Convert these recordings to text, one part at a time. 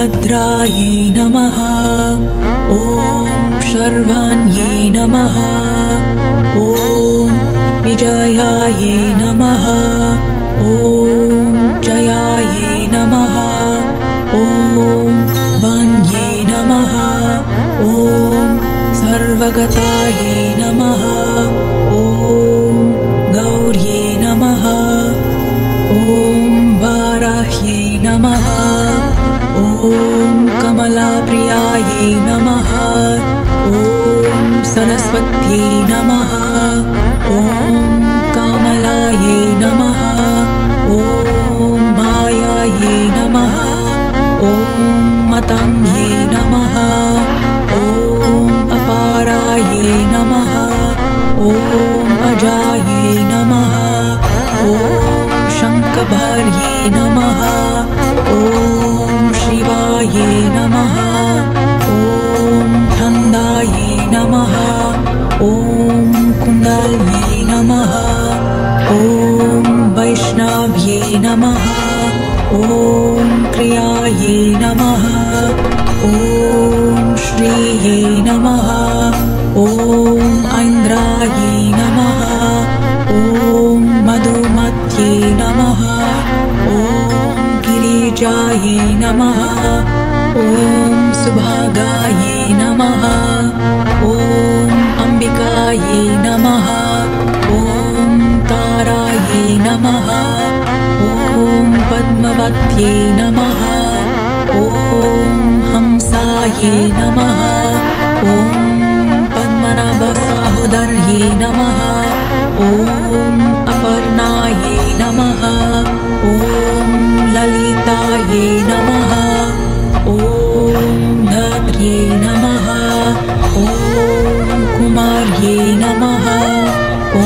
भद्रायै नमः। ॐ शर्वाण्यै नमः। ॐ विजयायै नमः। ॐ जयायै नमः। ॐ वाण्यै नमः। ॐ सर्वगतायै नमः। ॐ गौर्यै नमः। ॐ वाराह्यै नमः। ॐ कमलाप्रियायै नमः। ॐ सरस्वत्यै नमः। ॐ कामलायै नमः। ॐ मायायै नमः। ॐ मतङ्ग्यै नमः। ॐ अपारायै नमः। ॐ अजायै नमः। ॐ शङ्खभार्यै नमः। ॐ शिवायै नमः। ॐ ठन्दायै नमः। ॐ कुण्डल्यै नमः। ॐ वैष्णव्यै नमः। ॐ क्रियायै नमः। ॐ श्रीयै नमः। ॐ ऐन्द्रायै नमः। ॐ मधुमत्यै नमः। ॐ गिरिजायै नमः। ॐ सुभागायै नमः। ॐ अम्बिकायै नमः। ॐ तारायै नमः। ॐ पद्मवत्यै नमः। ॐ हंसायै नमः। ॐ पद्मनाभसहोदर्यै नमः। ॐ अपर्णायै नमः। ॐ ललितायै नमः। ॐ धात्र्यै नमः। ॐ कुमार्यै नमः। ॐ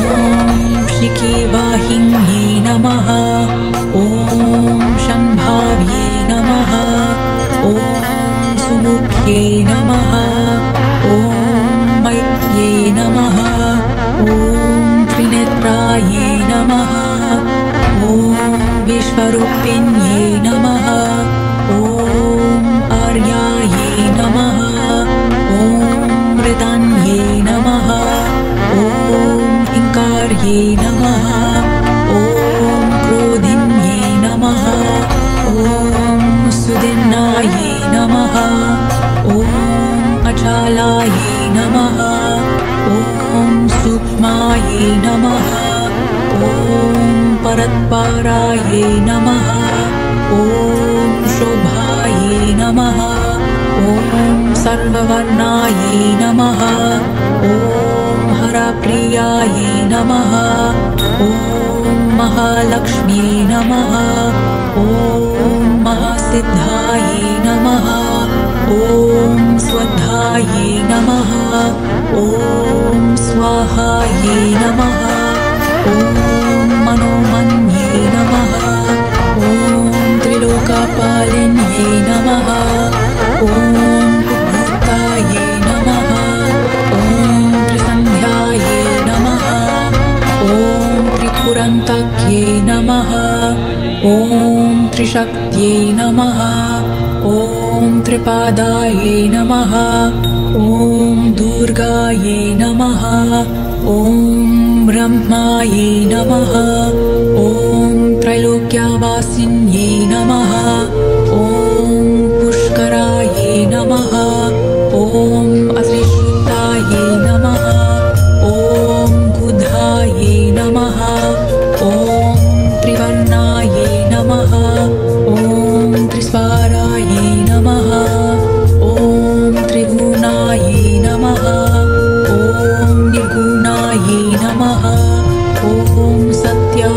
शिखिवाहिन्यै नमः। ॐ शम्भाव्यै नमः। ॐ सुमुख्यै नमः। ॐ मैत्र्यै नमः। ॐ त्रिनेत्रायै नमः। ॐ विश्वरूपिण्यै नमः। ॐ आर्यायै नमः। ॐ मृदान्यै नमः। ॐ हिङ्कार्यै नमः। ॐ क्रोधिन्यै नमः। ॐ सुदिन्नायै नमः। ॐ अचालायै नमः। ॐ सूक्ष्मायै नमः। ॐ परत्पारायै नमः। ॐ शोभायै नमः। ॐ सर्ववर्णायै नमः। ॐ हरप्रियायै नमः। ॐ महालक्ष्म्यै नमः। ॐ महासिद्धायै नमः। ॐ स्वधायै नमः। ॐ स्वाहायै नमः। ॐ मनोमन्यै नमः। ॐ त्रिलोकपालिन्यै नमः। ॐ उद्भूतायै नमः। ॐ त्रिसन्ध्यायै नमः। ॐ त्रिपुरन्तक्यै नमः। ॐ त्रिशक्त्यै नमः। ॐ त्रिपादायै नमः। ॐ दुर्गायै नमः। ॐ ब्रह्मायै नमः। ॐ त्रैलोक्यवासिन्यै नमः। ॐ पुष्करायै नमः। ॐ अत्रिशूलायै नमः। ॐ कुधायै नमः। ॐ त्रिवर्णायै नमः। ॐ त्रिस्वारायै नमः। ॐ त्रिगुणायै नमः। ॐ निर्गुणायै नमः। ॐ सत्या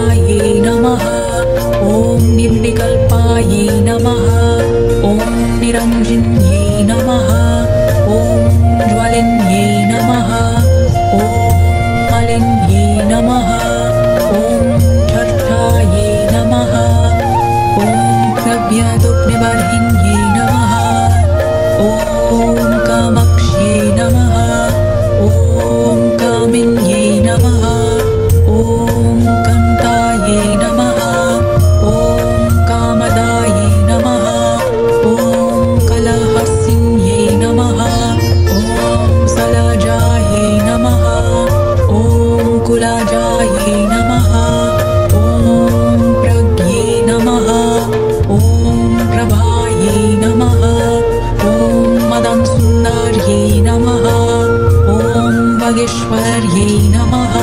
महेश्वर्यै नमः।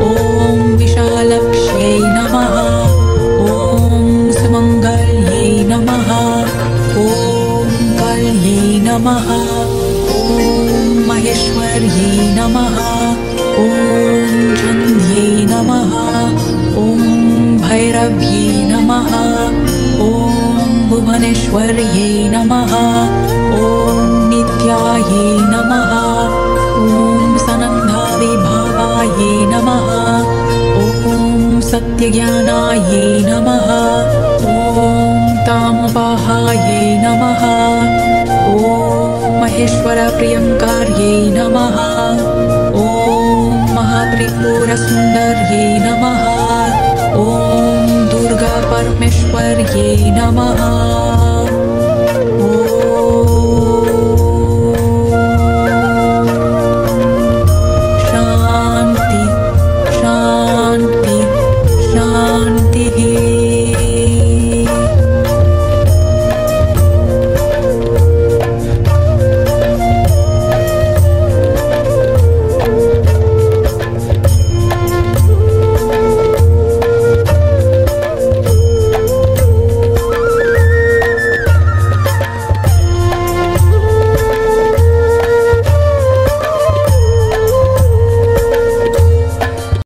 ॐ विशालक्ष्यै नमः। ॐ सुमङ्गल्यै नमः। ॐ कल्यै नमः। ॐ महेश्वर्यै नमः। ॐ चन्द्यै नमः। ॐ भैरव्यै नमः। ॐ भुवनेश्वर्यै नमः। ॐ नित्यायै नमः। ॐ सनन्दाविभावायै नमः। ॐ सत्यज्ञानायै नमः। ॐ तामपाहायै नमः। ॐ महेश्वरप्रियङ्कार्यै नमः। ॐ महात्रिपुरसुन्दर्यै नमः। ॐ दुर्गापरमेश्वर्यै नमः।